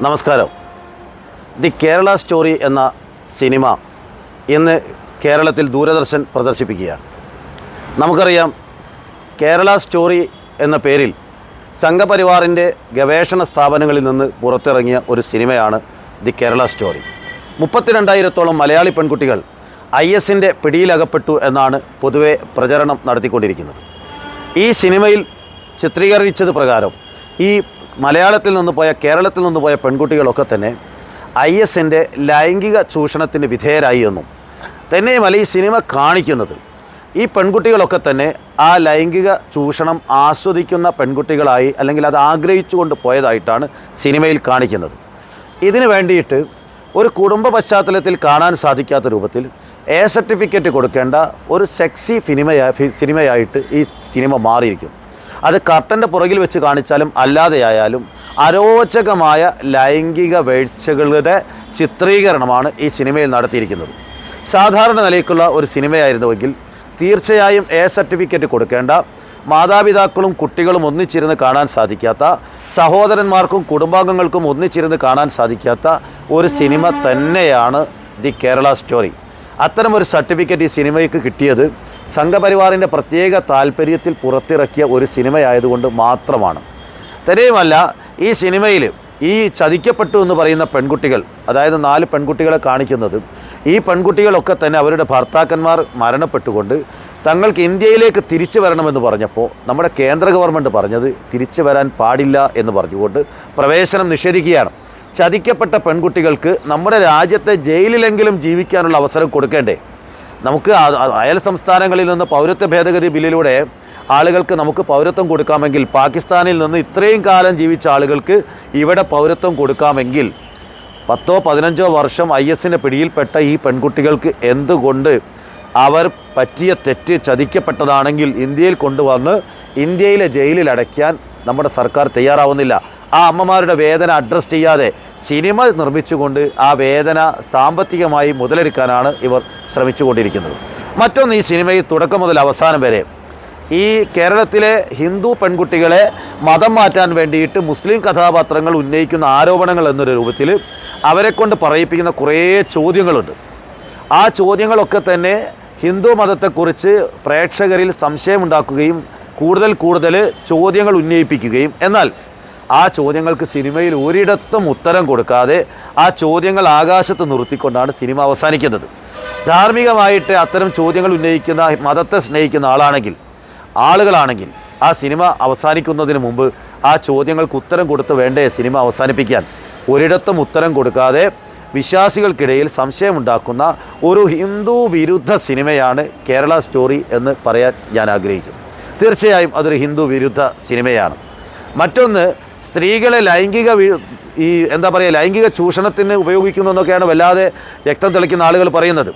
നമസ്കാരം. The Kerala story എന്ന cinema ഇന്ന് കേരളത്തിൽ ദൂരദർശൻ പ്രദർശിപ്പിക്കുകയാണ്. നമുക്കറിയാം, കേരള സ്റ്റോറി എന്ന പേരിൽ സംഘപരിവാറിൻ്റെ ഗവേഷണ സ്ഥാപനങ്ങളിൽ നിന്ന് പുറത്തിറങ്ങിയ ഒരു സിനിമയാണ് ദി കേരള സ്റ്റോറി. 32,000-ഓളം മലയാളി പെൺകുട്ടികൾ IS-ൻ്റെ പിടിയിലകപ്പെട്ടു എന്നാണ് പൊതുവെ പ്രചരണം നടത്തിക്കൊണ്ടിരിക്കുന്നത്. ഈ സിനിമയിൽ ചിത്രീകരിച്ചത് പ്രകാരം ഈ മലയാളത്തിൽ നിന്ന് പോയ, കേരളത്തിൽ നിന്ന് പോയ പെൺകുട്ടികളൊക്കെ തന്നെ IS-ൻ്റെ ലൈംഗിക ചൂഷണത്തിന് വിധേയരായി എന്നും തന്നെയുമല്ല, ഈ സിനിമ കാണിക്കുന്നത് ഈ പെൺകുട്ടികളൊക്കെ തന്നെ ആ ലൈംഗിക ചൂഷണം ആസ്വദിക്കുന്ന പെൺകുട്ടികളായി, അല്ലെങ്കിൽ അത് ആഗ്രഹിച്ചുകൊണ്ട് പോയതായിട്ടാണ് സിനിമയിൽ കാണിക്കുന്നത്. ഇതിനു വേണ്ടിയിട്ട് ഒരു കുടുംബ പശ്ചാത്തലത്തിൽ കാണാൻ സാധിക്കാത്ത രൂപത്തിൽ സർട്ടിഫിക്കറ്റ് കൊടുക്കേണ്ട ഒരു സെക്സി സിനിമയായിട്ട് ഈ സിനിമ മാറിയിരിക്കുന്നു. അത് കർട്ടൻ്റെ പുറകിൽ വെച്ച് കാണിച്ചാലും അല്ലാതെയായാലും അരോചകമായ ലൈംഗിക വീഴ്ചകളുടെ ചിത്രീകരണമാണ് ഈ സിനിമയിൽ നടത്തിയിരിക്കുന്നത്. സാധാരണ നിലയ്ക്കുള്ള ഒരു സിനിമയായിരുന്നുവെങ്കിൽ തീർച്ചയായും സർട്ടിഫിക്കറ്റ് കൊടുക്കേണ്ട, മാതാപിതാക്കളും കുട്ടികളും ഒന്നിച്ചിരുന്ന് കാണാൻ സാധിക്കാത്ത, സഹോദരന്മാർക്കും കുടുംബാംഗങ്ങൾക്കും ഒന്നിച്ചിരുന്ന് കാണാൻ സാധിക്കാത്ത ഒരു സിനിമ തന്നെയാണ് ദി കേരള സ്റ്റോറി. അത്തരമൊരു സർട്ടിഫിക്കറ്റ് ഈ സിനിമയ്ക്ക് കിട്ടിയത് സംഘപരിവാറിൻ്റെ പ്രത്യേക താല്പര്യത്തിൽ പുറത്തിറക്കിയ ഒരു സിനിമയായതുകൊണ്ട് മാത്രമാണ്. തന്നെയുമല്ല, ഈ സിനിമയിൽ ഈ ചതിക്കപ്പെട്ടു എന്ന് പറയുന്ന പെൺകുട്ടികൾ, അതായത് 4 പെൺകുട്ടികളെ കാണിക്കുന്നത്, ഈ പെൺകുട്ടികളൊക്കെ തന്നെ അവരുടെ ഭർത്താക്കന്മാർ മരണപ്പെട്ടുകൊണ്ട് തങ്ങൾക്ക് ഇന്ത്യയിലേക്ക് തിരിച്ചു വരണമെന്ന് പറഞ്ഞപ്പോൾ നമ്മുടെ കേന്ദ്ര ഗവൺമെൻറ് പറഞ്ഞത് തിരിച്ചു വരാൻ പാടില്ല എന്ന് പറഞ്ഞുകൊണ്ട് പ്രവേശനം നിഷേധിക്കുകയാണ്. ചതിക്കപ്പെട്ട പെൺകുട്ടികൾക്ക് നമ്മുടെ രാജ്യത്തെ ജയിലിലെങ്കിലും ജീവിക്കാനുള്ള അവസരം കൊടുക്കേണ്ടേ? നമുക്ക് അയൽ സംസ്ഥാനങ്ങളിൽ നിന്ന് പൗരത്വ ഭേദഗതി ബില്ലിലൂടെ ആളുകൾക്ക് നമുക്ക് പൗരത്വം കൊടുക്കാമെങ്കിൽ, പാകിസ്ഥാനിൽ നിന്ന് ഇത്രയും കാലം ജീവിച്ച ആളുകൾക്ക് ഇവിടെ പൗരത്വം കൊടുക്കാമെങ്കിൽ 10-15 വർഷം IS-ൻ്റെ പിടിയിൽപ്പെട്ട ഈ പെൺകുട്ടികൾക്ക് എന്തുകൊണ്ട് അവർ പറ്റിയ തെറ്റ് ചതിക്കപ്പെട്ടതാണെങ്കിൽ ഇന്ത്യയിൽ കൊണ്ടുവന്ന് ഇന്ത്യയിലെ ജയിലിൽ അടയ്ക്കാൻ നമ്മുടെ സർക്കാർ തയ്യാറാവുന്നില്ല? ആ അമ്മമാരുടെ വേദന അഡ്രസ്സ് ചെയ്യാതെ സിനിമ നിർമ്മിച്ചുകൊണ്ട് ആ വേദന സാമ്പത്തികമായി മുതലെടുക്കാനാണ് ഇവർ ശ്രമിച്ചുകൊണ്ടിരിക്കുന്നത്. മറ്റൊന്ന്, ഈ സിനിമയിൽ തുടക്കം മുതൽ അവസാനം വരെ ഈ കേരളത്തിലെ ഹിന്ദു പെൺകുട്ടികളെ മതം മാറ്റാൻ വേണ്ടിയിട്ട് മുസ്ലിം കഥാപാത്രങ്ങൾ ഉന്നയിക്കുന്ന ആരോപണങ്ങൾ എന്നൊരു രൂപത്തിൽ അവരെക്കൊണ്ട് പറയിപ്പിക്കുന്ന കുറേ ചോദ്യങ്ങളുണ്ട്. ആ ചോദ്യങ്ങളൊക്കെ തന്നെ ഹിന്ദു മതത്തെക്കുറിച്ച് പ്രേക്ഷകരിൽ സംശയമുണ്ടാക്കുകയും കൂടുതൽ ചോദ്യങ്ങൾ ഉന്നയിപ്പിക്കുകയും, എന്നാൽ ആ ചോദ്യങ്ങൾക്ക് സിനിമയിൽ ഒരിടത്തും ഉത്തരം കൊടുക്കാതെ ആ ചോദ്യങ്ങൾ ആകാശത്ത് നിർത്തിക്കൊണ്ടാണ് സിനിമ അവസാനിക്കുന്നത്. ധാർമ്മികമായിട്ട് അത്തരം ചോദ്യങ്ങൾ ഉന്നയിക്കുന്ന, മതത്തെ സ്നേഹിക്കുന്ന ആളുകളാണെങ്കിൽ ആ സിനിമ അവസാനിക്കുന്നതിന് മുമ്പ് ആ ചോദ്യങ്ങൾക്ക് ഉത്തരം കൊടുത്ത് വേണ്ടേ സിനിമ അവസാനിപ്പിക്കാൻ? ഒരിടത്തും ഉത്തരം കൊടുക്കാതെ വിശ്വാസികൾക്കിടയിൽ സംശയമുണ്ടാക്കുന്ന ഒരു ഹിന്ദു വിരുദ്ധ സിനിമയാണ് കേരള സ്റ്റോറി എന്ന് പറയാൻ ഞാൻ ആഗ്രഹിക്കുന്നു. തീർച്ചയായും അതൊരു ഹിന്ദു വിരുദ്ധ സിനിമയാണ്. മറ്റൊന്ന്, സ്ത്രീകളെ ലൈംഗിക ചൂഷണത്തിന് ഉപയോഗിക്കുന്നു എന്നൊക്കെയാണ് വല്ലാതെ രക്തം തിളയ്ക്കുന്ന ആളുകൾ പറയുന്നത്.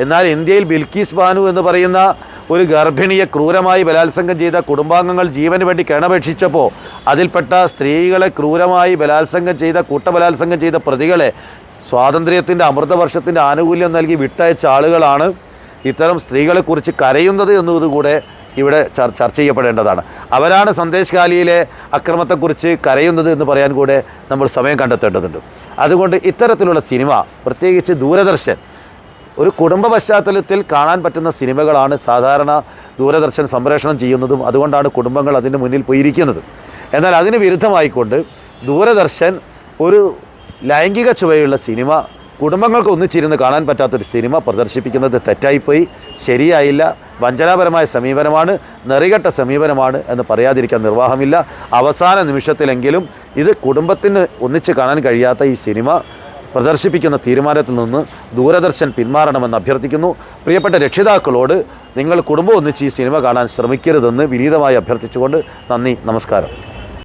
എന്നാൽ ഇന്ത്യയിൽ ബിൽക്കീസ് ബാനു എന്ന് പറയുന്ന ഒരു ഗർഭിണിയെ ക്രൂരമായി ബലാത്സംഗം ചെയ്ത കുടുംബാംഗങ്ങൾ ജീവന് വേണ്ടി കിണപേക്ഷിച്ചപ്പോൾ അതിൽപ്പെട്ട സ്ത്രീകളെ ക്രൂരമായി കൂട്ടബലാത്സംഗം ചെയ്ത പ്രതികളെ സ്വാതന്ത്ര്യത്തിൻ്റെ അമൃതവർഷത്തിൻ്റെ ആനുകൂല്യം നൽകി വിട്ടയച്ച ആളുകളാണ് ഇത്തരം സ്ത്രീകളെക്കുറിച്ച് കരയുന്നത് എന്നതുകൂടെ ഇവിടെ ചർച്ച ചെയ്യപ്പെടേണ്ടതാണ്. അവരാണ് സന്ദേശ് ഖാലിയിലെ അക്രമത്തെക്കുറിച്ച് കരയുന്നത് എന്ന് പറയാൻ കൂടെ നമ്മൾ സമയം കണ്ടെത്തേണ്ടതുണ്ട്. അതുകൊണ്ട് ഇത്തരത്തിലുള്ള സിനിമ, പ്രത്യേകിച്ച് ദൂരദർശൻ, ഒരു കുടുംബ പശ്ചാത്തലത്തിൽ കാണാൻ പറ്റുന്ന സിനിമകളാണ് സാധാരണ ദൂരദർശൻ സംപ്രേഷണം ചെയ്യുന്നതും. അതുകൊണ്ടാണ് കുടുംബങ്ങൾ അതിന് മുന്നിൽ പോയിരിക്കുന്നത്. എന്നാൽ അതിന് വിരുദ്ധമായിക്കൊണ്ട് ദൂരദർശൻ ഒരു ലൈംഗിക ചുവയുള്ള സിനിമ, കുടുംബങ്ങൾക്ക് ഒന്നിച്ചിരുന്ന് കാണാൻ പറ്റാത്തൊരു സിനിമ പ്രദർശിപ്പിക്കുന്നത് തെറ്റായിപ്പോയി, ശരിയായില്ല, വഞ്ചനാപരമായ സമീപനമാണ്, നെറികെട്ട സമീപനമാണ് എന്ന് പറയാതിരിക്കാൻ നിർവാഹമില്ല. അവസാന നിമിഷത്തിലെങ്കിലും ഇത് കുടുംബത്തിന് ഒന്നിച്ച് കാണാൻ കഴിയാത്ത ഈ സിനിമ പ്രദർശിപ്പിക്കുന്ന തീരുമാനത്തിൽ നിന്ന് ദൂരദർശൻ പിന്മാറണമെന്ന് അഭ്യർത്ഥിക്കുന്നു. പ്രിയപ്പെട്ട രക്ഷിതാക്കളോട് നിങ്ങൾ കുടുംബം ഒന്നിച്ച് ഈ സിനിമ കാണാൻ ശ്രമിക്കരുതെന്ന് വിനീതമായി അഭ്യർത്ഥിച്ചുകൊണ്ട് നന്ദി, നമസ്കാരം.